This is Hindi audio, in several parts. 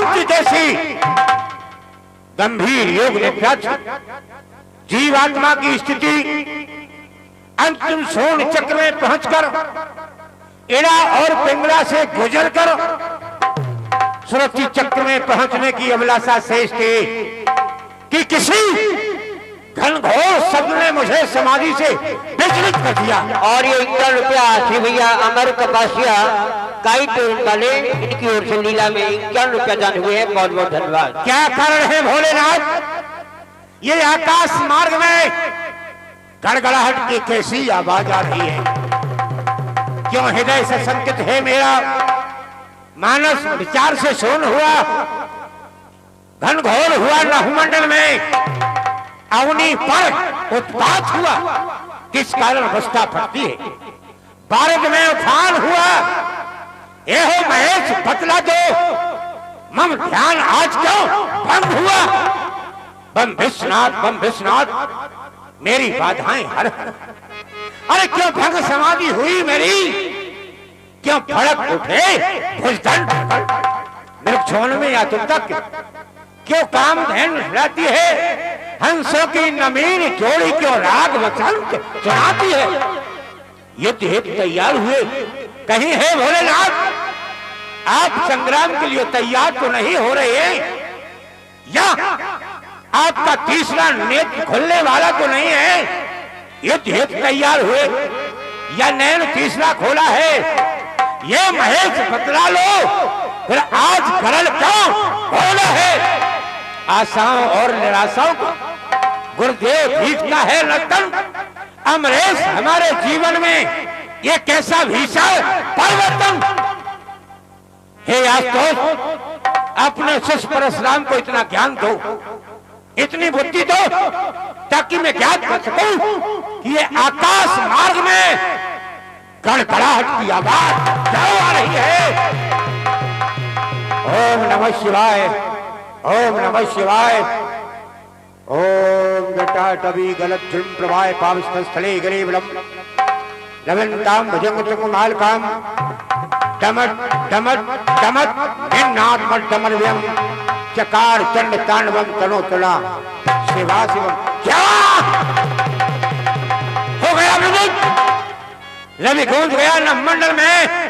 अंतदेशी गंभीर योग निष्पक्ष जीवात्मा की स्थिति अंतिम स्वर्ण चक्र में पहुंचकर इड़ा और पिंगला से गुजरकर सुरक्षित चक्र में पहुंचने की अभिलाषा शेष थी कि किसी घनघोर शब्द ने मुझे समाधि से विचलित कर दिया। और ये 51 रुपया श्री भैया अमर कपासिया काइट वाले इनकी ओर से लीला में 51 रुपया दान हुए हैं। बहुत बहुत धन्यवाद। क्या कारण है भोलेनाथ, ये आकाश मार्ग में गड़गड़ाहट की कैसी आवाज आ रही है? क्यों हृदय से संकित है मेरा मानस, विचार से शून्य हुआ, घनघोर हुआ नहुमंडल में अवनी पर उत्पात हुआ। किस कारण अवस्था फटती है? बारिश में उफान हुआ। एहो महेश बतला दो, मम ध्यान आज क्यों भंग हुआ? बम विश्वनाथ मेरी बाधाएं हर। अरे क्यों भंग समाधि हुई मेरी? क्यों फड़क उठे भुजदंड मृक्षोण में या तुम तक? क्यों काम धैन रहती है? हंसों की नमीन जोड़ी क्यों राग वसंत सुनाती है? युद्ध हेतु तैयार हुए कहीं है भोलेनाथ? आप संग्राम के लिए तैयार तो नहीं हो रहे हैं? या आपका तीसरा नेत्र खुलने वाला तो नहीं है? युद्ध हेतु तैयार हुए या नैन तीसरा खोला है? ये महेश बतला लो, फिर आज करल क्यों खोला है? आशाओं और निराशाओं को गुरुदेव भीजता है नर्तन। अमरेश हमारे जीवन में ये कैसा भीषण परिवर्तन हे आशुतोष, अपने शिष्य परशुराम को इतना ज्ञान दो, इतनी बुद्धि दो, ताकि मैं ज्ञात कर सकूं कि ये आकाश मार्ग में गड़गड़ाहट की आवाज क्यों आ रही है। ओम नमः शिवाय, ओम नमः शिवाय। ओम जटाटवी गलत झुम प्रभाय पावस्थ स्थले गरीबलम लवंताम भुजंग तुंगमालकाम डमट डमट डमट निन्नात्मट डमरव्यम चकार चंड तांडवम तनो तुला शिवा शिवम। क्या हो गया? रवि गूंज गया नवमंडल में,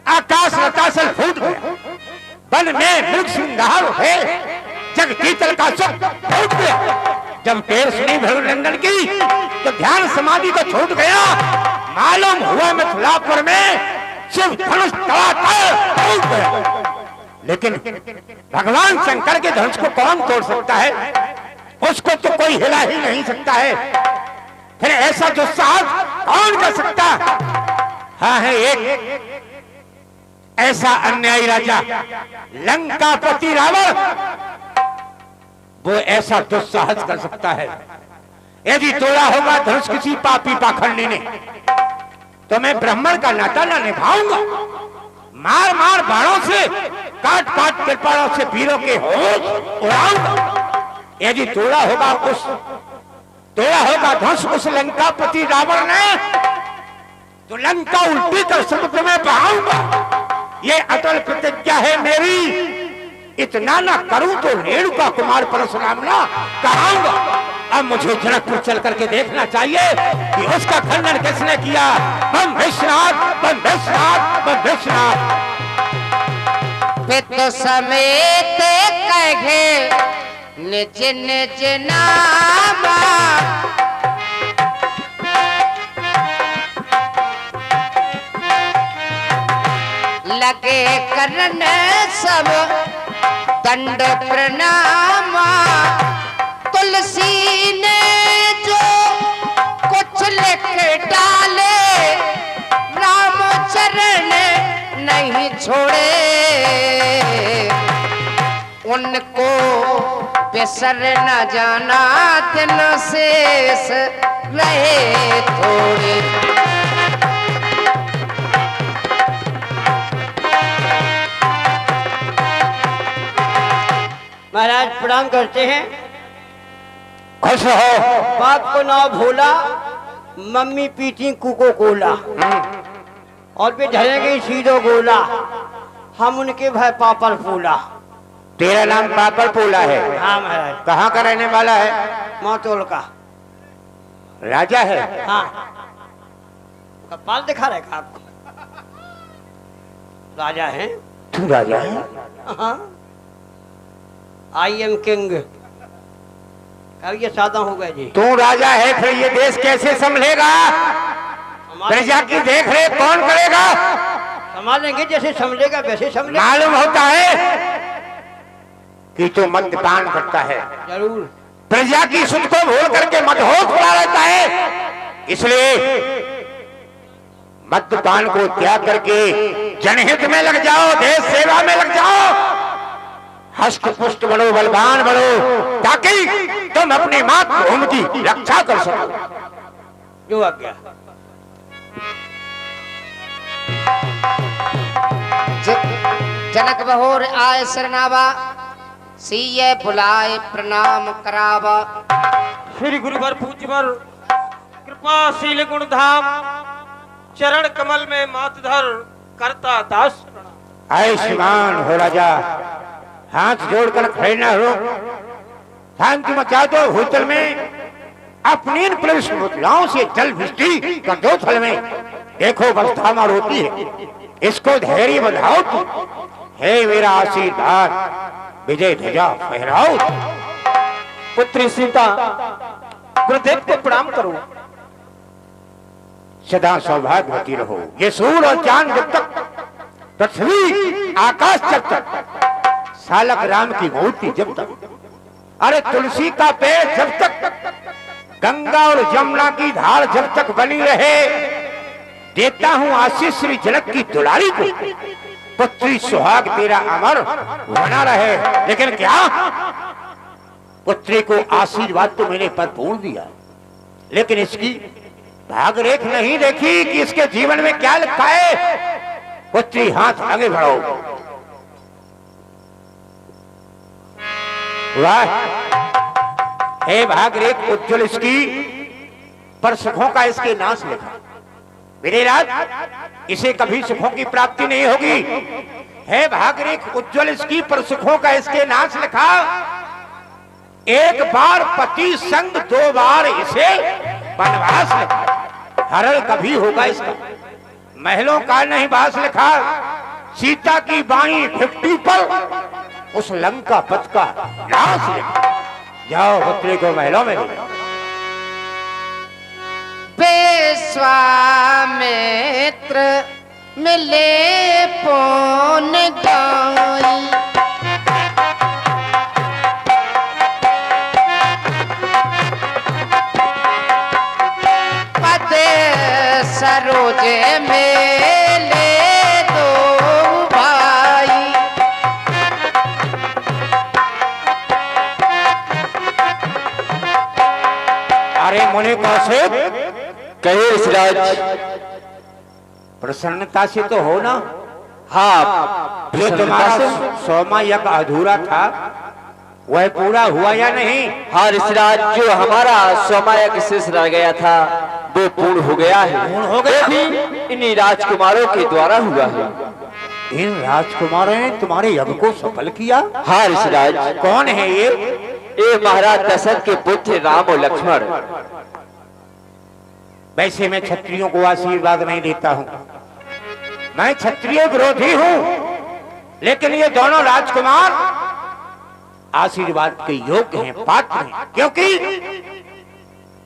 आकाश रतासल फूट गया, वन में मृग सिंगार है, जग कीचल का सुख फूट गया। जब टेर सुनी भृगुनंदन की तो ध्यान समाधि को छूट गया। मालूम हुआ मिथिलापुर में शिव धनुष टूट गया। लेकिन भगवान शंकर के धनुष को कौन तोड़ सकता है? उसको तो कोई हिला ही नहीं सकता है। फिर ऐसा जो साहस कौन कर सकता? हाँ है एक ऐसा अन्यायी राजा लंकापति रावण, वो ऐसा दुस्साहस कर सकता है। यदि तोड़ा होगा धनुष किसी पापी पाखंडी ने तो मैं ब्राह्मण का नाता ना निभाऊंगा। मार मार बाणों से, काट काट कृपाणों से वीरों के होश उड़ाऊंगा। यदि तोड़ा होगा धनुष उस लंकापति रावण ने तो लंका उल्टी कर समुद्र में बहाऊंगा। ये अटल प्रतिज्ञा है मेरी। इतना ना करूं तो रेणुका कुमार परशुराम ना कहाऊंगा। अब मुझे जनकपुर चल करके देखना चाहिए कि उसका खंडन किसने किया। बम विश्वनाथ, बम विश्वनाथ, बम विश्वनाथ। पित समेत कहे निज निज नामा, लगे करन सब दंड प्रणामा। तुलसी ने जो कुछ लिख डाले, राम चरण नहीं छोड़े। उनको बिसर न जाना, दिन शेष रहे थोड़े। महाराज प्रणाम करते हैं। खुश हो। बाप को नाव भोला, मम्मी पीती कुको कोला, और वे धरेंगे सीधो गोला। हम उनके भाई पापड़ फूला। तेरा नाम पापड़ पोला है? हाँ महाराज। कहाँ का रहने वाला है? मौतोल का। राजा है? हाँ। कपाल दिखा रहेगा आपको। राजा है। तू राजा है? हाँ। I am king. अब ये सादा हो गए जी। तू राजा है, फिर ये देश कैसे संभलेगा? प्रजा की देख रेख कौन करेगा? संभालेंगे, जैसे समझेगा वैसे समझेगा। मालूम होता है कि तू मद्यपान करता है, जरूर। प्रजा की सुध को भूल करके मदहोश पड़ा रहता है, इसलिए मद्यपान को त्याग करके जनहित में लग जाओ, देश सेवा में लग जाओ, हष्ट पुष्ट बनो, बलवान बनो, ताकि तुम अपनी मातृभूमि की रक्षा कर सको। जो आज्ञा। जनक बहोर आय सरनावा, सीए बुलाए प्रणाम करावा। श्री गुरुवर पूज्यवर कृपाशील गुण धाम, चरण कमल में मात धर करता दास प्रणाम। आयुष्मान हो राजा, हाथ जोड़कर खड़े न हो, शांति मचा दो होटल में, अपनी इन पुलिस मुद्राओं से जल वृष्टि कर दो थल में। देखो अवस्था मार होती है, इसको धैर्य बंधाओ तू, हे मेरा आशीर्वाद विजय ध्वजा फहराओ। पुत्री सीता गुरुदेव को प्रणाम करो। सदा सौभाग्यवती रहो। ये सूर्य और चांद जब तक, पृथ्वी आकाश जब तक, सालक राम की मूर्ति जब तक, अरे तुलसी का पेड़ जब तक, गंगा और जमुना की धार जब तक बनी रहे, देता हूं आशीष श्री जनक की दुलारी को, पुत्री सुहाग तेरा अमर बना रहे। लेकिन क्या पुत्री को आशीर्वाद तो मैंने पर पूर्ण दिया, लेकिन इसकी भाग रेख नहीं देखी कि इसके जीवन में क्या लिखा है। पुत्री हाथ आगे बढ़ाओ। वाह, हे भाग रेख उज्जवल इसकी, पर सुखों का इसके नाश लिखा। मेरे राज, इसे कभी सुखों की प्राप्ति नहीं होगी। है भाग रेख उज्जवल इसकी, पर सुखों का इसके नाश लिखा। एक बार पति संग, दो बार इसे वनवास लिखा। हरण कभी होगा इसका, महलों का नहीं वास लिखा। सीता की बाई फिफ्टी पर उस लंका पथ का नाश लिखा। जाओ पुत्री को महलों में ले। विश्वामित्र मिले पौन गाई, पद सरोज मेले दो भाई। अरे मुनि कौशिक, कहे ऋषिराज। प्रसन्नता से तो हो ना? हाँ, जो तुम्हारा सोमा यज्ञ अधूरा था वह पूरा हुआ या नहीं? हाँ ऋषिराज, जो हमारा सोमायज्ञ शेष रह गया था वो पूर्ण हो गया है। पूर्ण हो गया? वो भी इन्हीं राजकुमारों के द्वारा हुआ है। इन राजकुमारों ने तुम्हारे यज्ञ को सफल किया? हाँ ऋषिराज। कौन है ये? महाराज दशरथ के पुत्र राम और लक्ष्मण। वैसे मैं क्षत्रियों को आशीर्वाद नहीं देता हूँ, मैं क्षत्रिय विरोधी हूँ, लेकिन ये दोनों राजकुमार आशीर्वाद के योग्य हैं, पात्र हैं, क्योंकि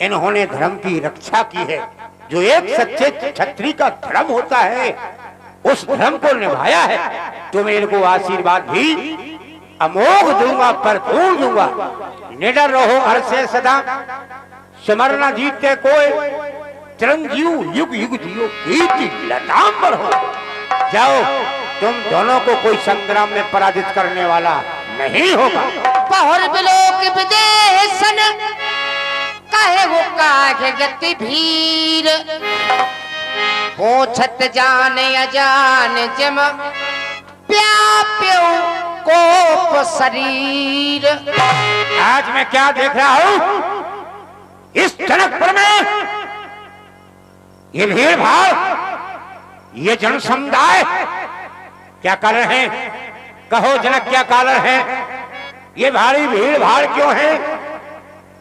इन्होंने धर्म की रक्षा की है। जो एक सच्चे क्षत्रिय का धर्म होता है, उस धर्म को निभाया है। तो मैं इनको आशीर्वाद भी अमोघ दूंगा, भरपूर दूंगा। निडर रहो हर से सदा, सिमरना जीतते कोई, चिरंजीव युग युग जियो, कीर्ति लतांबर हो। जाओ, तुम दोनों को कोई संग्राम में पराजित करने वाला नहीं होगा। पहुर बिलोक विदेशन, कहे वो काहे गति भीर। पूछत जाने अजान जम, प्याप्यो कोप शरीर। आज मैं क्या देख रहा हूं इस जनकपुर में? ये भीड़ भाड़, ये जन समुदाय क्या कर रहे हैं? कहो जनक क्या कारण है? ये भारी भीड़ भाड़ क्यों है?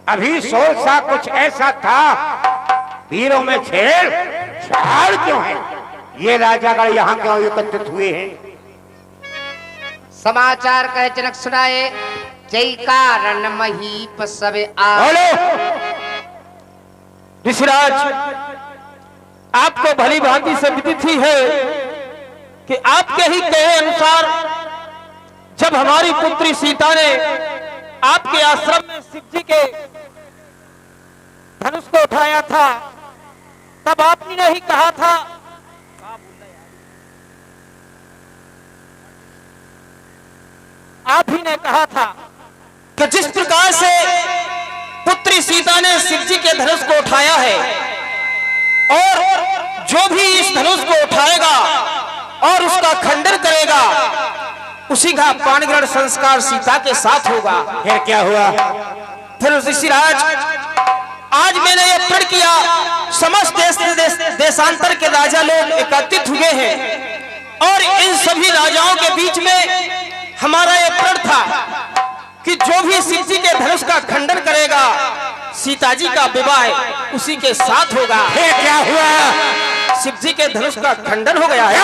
अभी शोर सा कुछ ऐसा था, वीरों में छेड़ क्यों है? ये राजागण यहाँ क्यों एकत्रित हुए हैं? समाचार कहे जनक सुनाए, जय कारण महीप सब बोलो। ऋषिराज, आपको भली भांति से विदित ही है कि आपके ही कहे अनुसार जब हमारी पुत्री सीता ने आपके आश्रम में शिव जी के धनुष को उठाया था, तब आपने ही कहा था, आप ही ने कहा था कि जिस प्रकार से पुत्री सीता ने शिव जी के धनुष को उठाया है, और जो भी इस धनुष को उठाएगा और उसका खंडन करेगा, उसी का पाणिग्रहण संस्कार सीता के साथ होगा। फिर क्या हुआ? फिर ऋषिराज, आज मैंने यह प्रण किया, समस्त देशांतर के राजा लोग एकत्रित हुए हैं और इन सभी राजाओं के बीच में हमारा यह प्रण था कि जो भी शिव जी के धनुष का खंडन करेगा, सीता जी का विवाह उसी के साथ होगा। फिर क्या हुआ? शिव जी के धनुष का खंडन हो गया है।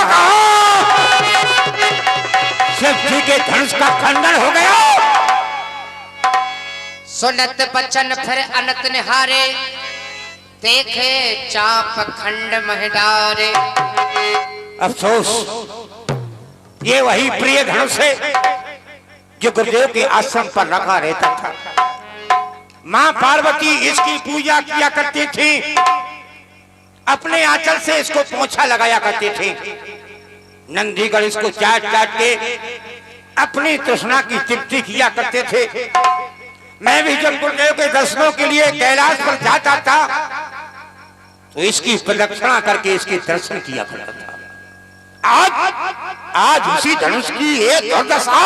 शिव जी के धनुष का खंडन हो गया। सुनत बचन फिर अनत निहारे, देखे चाप खंड महडारे। अफसोस, ये वही प्रिय धनुष है जो गुरुदेव के आश्रम पर रखा रहता था। मां पार्वती इसकी पूजा किया करती थी, अपने आंचल से इसको पोंछा लगाया करती थी। नंदीगढ़ इसको चाट चाट के अपनी तृष्णा की तृप्ति किया करते थे। मैं भी जब गुरुदेव के दर्शनों के लिए कैलाश पर जाता था तो इसकी प्रदक्षिणा करके इसके दर्शन किया करता था। आज उसी धनुष की एक दुर्दशा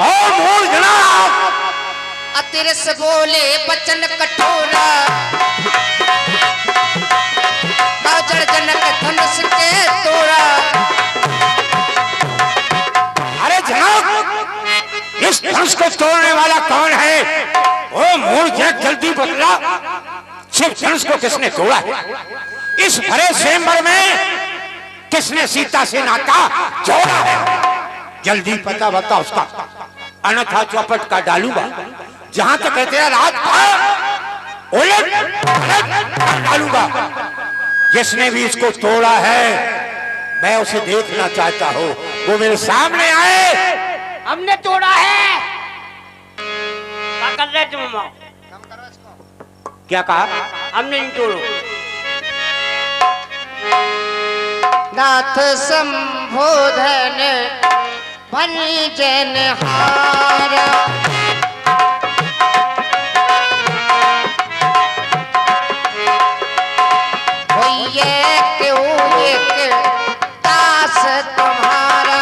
और मूर्छना। अतिरस बोले बचन कठोरा, बाजर जनक धनुष के तोड़ा। अरे जनक, इस धनुष को तोड़ने वाला कौन है? ओ मूर्ख, जल्दी बतला, शिव धनुष को किसने तोड़ा है? इस भरे स्वयंवर में किसने सीता से नाता जोड़ा है? जल्दी पता बता उसका, अन्यथा चौपट का डालूंगा। जहां तक कहते हैं रात उलट डालूंगा। जिसने भी इसको तोड़ा है, मैं उसे देखना चाहता हूं, वो मेरे सामने आए। हमने तोड़ा है। क्या कर रहे तुम? क्या कहा? हमने नहीं तोड़ो। नाथ संबोधन भनी जन हारा। होइए क्यों एक दास तुम्हारा।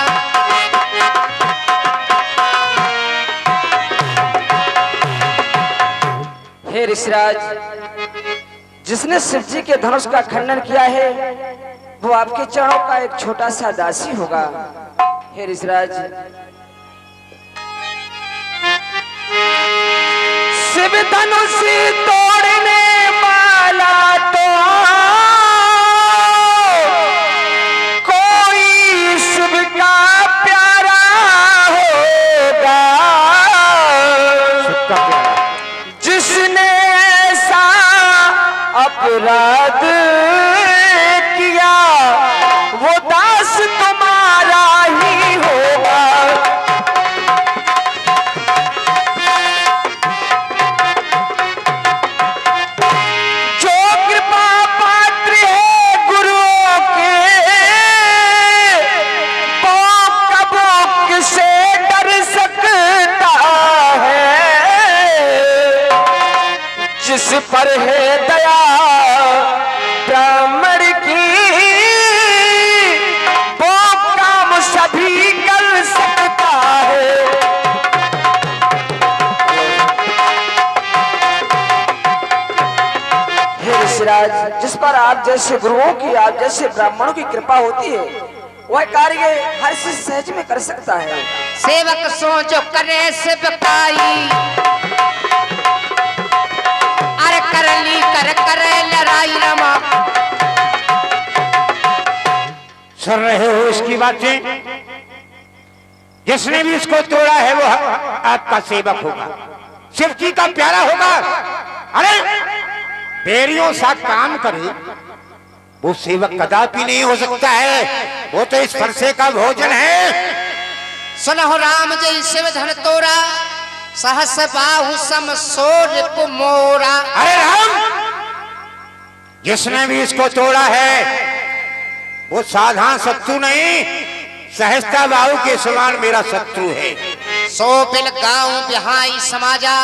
हे ऋषिराज, जिसने शिव जी के धनुष का खंडन किया है वो आपके चरणों का एक छोटा सा दासी होगा। हे ऋषिराज, शिव धनुष तोड़ने वाला तो कोई शिव का प्यारा होगा, जिसने ऐसा अपराध किया वो दास तुम्हारा ही होगा। जो कृपा पात्र है गुरुओं के, वो कब किसे डर सकता है। जिस पर है दया ब्राह्मण की, वो काम सभी कर सकता है। हे ऋषिराज, जिस पर आप जैसे गुरुओं की, आप जैसे ब्राह्मणों की कृपा होती है, वह कार्य हर से सहज में कर सकता है। सेवक सो जो करे सेवकाई, अरे करली कर करे लड़ाई रमा। सुन रहे हो इसकी बातें? जिसने भी इसको तोड़ा है वो आपका सेवक होगा, शिव जी का प्यारा होगा। अरे बेरियों सा काम करे वो सेवक कदापि नहीं हो सकता है, वो तो इस फरसे का भोजन है। सुनहो राम जय शिव धन तोरा, सहस बाहु सम सोर कुमोरा। अरे राम, जिसने भी इसको तोड़ा है वो साधारण शत्रु नहीं, सहस्ता बाहु के समान मेरा शत्रु है। सो बिल गाँव बिहाई समाजा,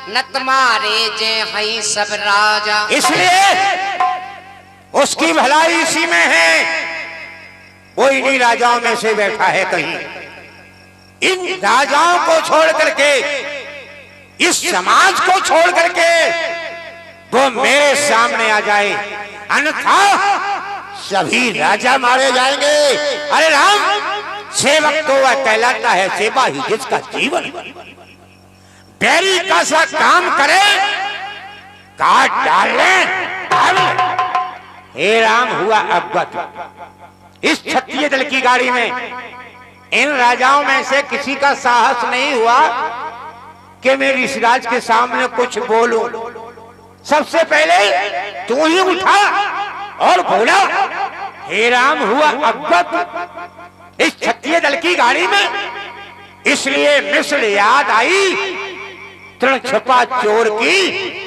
नत मारे जे हई सब राजा। इसलिए उसकी भलाई इसी में है, वो इन्हीं राजाओं में से बैठा है कहीं। इन राजाओं को छोड़ करके, इस समाज को छोड़ करके वो मेरे सामने आ जाए, अन्यथा सभी राजा मारे जाएंगे। अरे राम, सेवक तो वह कहलाता है सेवा ही जिसका जीवन। बैरी का सा काम करे काट डालने। हे राम हुआ अवगत। इस क्षत्रिय दल की गाड़ी में इन राजाओं में से किसी का साहस नहीं हुआ कि मैं ऋषिराज के सामने कुछ बोलूं। सबसे पहले तू ही उठा और बोला, हे राम हुआ अवगत इस क्षत्रिय दल की गाड़ी में। इसलिए मिस्र याद आई तृण छपा चोर की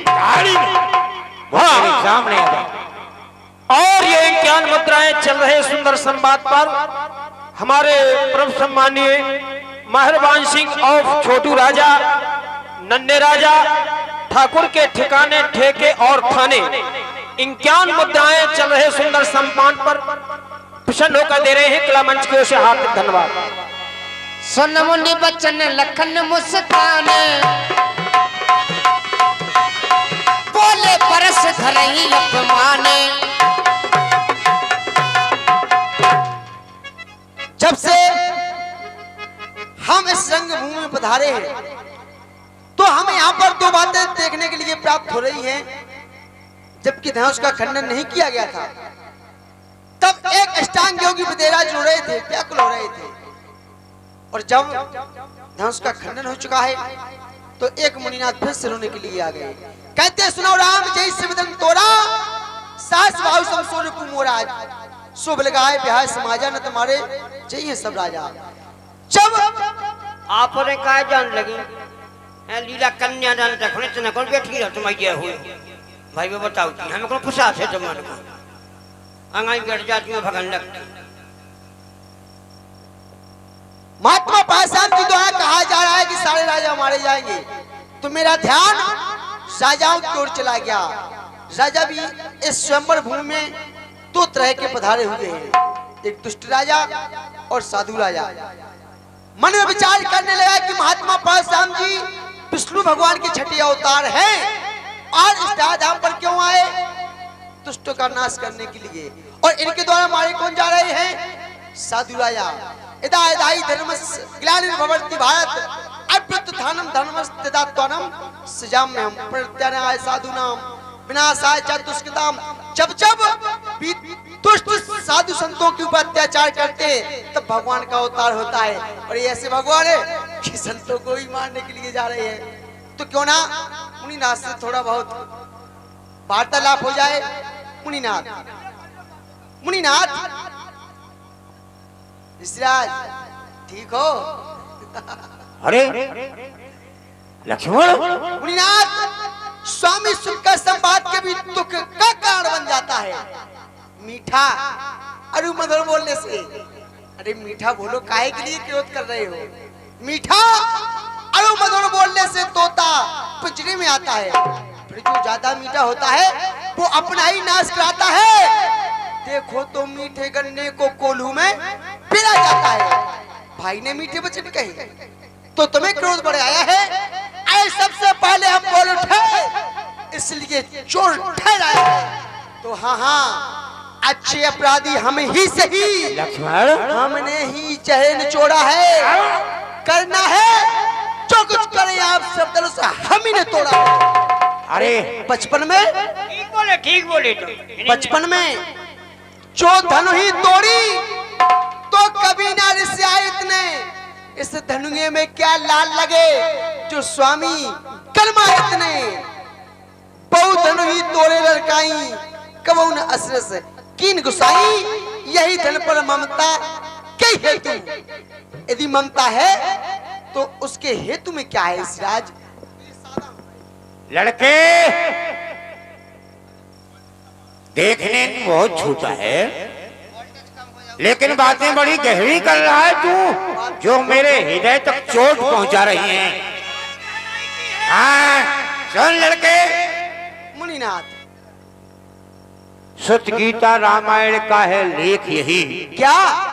गाड़ी में, वो मेरे सामने आ गया। और ये 51 मुद्राएं चल रहे सुंदर संवाद पर हमारे परम सम्मानीय मेहरबान सिंह और छोटू राजा, नन्हे राजा, ठाकुर के ठिकाने ठेके और थाने 51 मुद्राएं चल रहे सुंदर सम्मान पर प्रसन्न होकर दे रहे हैं कला मंच की ओर से हार्दिक धन्यवाद। सुन मुनि बचन लखन मुस्कान, बोले परस धरही अपमाने। जब से हम इस रंगभूमि में पधारे हैं तो हमें यहाँ पर दो बातें देखने के लिए प्राप्त हो रही हैं। जबकि धनुष का खंडन नहीं किया गया था, तब एक अष्टांग योगी विदेराज रो रहे थे, व्याकुल हो रहे थे। और जब धनुष का खंडन हो चुका है तो एक मुनिनाथ फिर से रोने के लिए आ गए। कहते सुनो राम जय शिवदन तोरा, सास बाहु समसोर कुमोरा। शुभ लगाए बिहार समाजा न तुम्हारे चाहिए सब राजा। जब आपने कहा जान लगी लीला कन्या दान रखने तना कौन बैठी रह तुम ये हुई भाई वो बताओ कि हमें कौन फंसा है जमान को अंगाई बैठ जाती में भगन लगती। महात्मा पाषाण के द्वारा कहा जा रहा है कि सारे राजा मारे जाएंगे, तो मेरा ध्यान राजाओं की ओर चला गया। राजा भी इस स्वयंवर भूमि में दो तरह के पधारे हुए हैं, एक दुष्ट राजा और साधु राजा। मन में विचार करने लगा कि महात्मा परशुराम जी विष्णु भगवान के छठे अवतार हैं और इस धाम पर क्यों आए? दुष्टों का नाश करने के लिए। और इनके द्वारा मारे कौन जा रहे हैं? साधु राजा। इदा इदाई धर्मस् ग्लानिर्भवति भारत अभ्युत्थानम धर्मस्तेदात्वानम सजाम में हम प्रत्यानाय साधुनाम विनाशाय च दुष्कृताम। जब जब दुष्ट साधु संतों के ऊपर अत्याचार करते हैं तब भगवान का अवतार होता है। और ये ऐसे भगवान है कि संतों को ही मारने के लिए जा रहे हैं। तो क्यों ना मुनिनाथ से थोड़ा बहुत वार्तालाप हो जाए। मुनिनाथ ऋषिराज ठीक हो? अरे लक्ष्मण, मुनिनाथ स्वामी सुख का संवाद के भी दुख का कारण बन जाता है। मीठा अरे मधुर बोलने से। अरे मीठा बोलो, काहे के लिए क्रोध कर रहे हो? मीठा अरे मधुर बोलने से तोता पिंजरे में आता है, फिर जो ज्यादा मीठा होता है वो अपना ही नाश कराता है। देखो तो मीठे गन्ने को कोल्हू में पिला जाता है। भाई ने मीठे वचन कहे तो तुम्हें क्रोध बढ़ आया है। आए सबसे पहले हम बोल उठे इसलिए चोर ठहराए। तो हाँ, अच्छे अपराधी हम ही सही। लक्ष्मण, हमने ही चेहरे निचोड़ा है। करना है जो कुछ करें आप सब तरह से हम ही ने तोड़ा। अरे बचपन में ठीक बोले तो बचपन में जो धनु ही तोड़ी तो कभी ना रिसायत ने इस धनुए में क्या लाल लगे जो स्वामी कर्मायत ने बहु धनु ही तोड़े लड़काई कबू न असरस कीन गुसाई यही धन पर ममता कई हेतु यदि ममता है तो उसके हेतु में क्या है सिराज? लड़के देखने में बहुत छोटा है लेकिन बातें बड़ी गहरी कर रहा है तू जो मेरे हृदय तक चोट पहुंचा रही हैं। हाँ सुन लड़के, मुनिनाथ सत गीता रामायण का है लेख यही क्या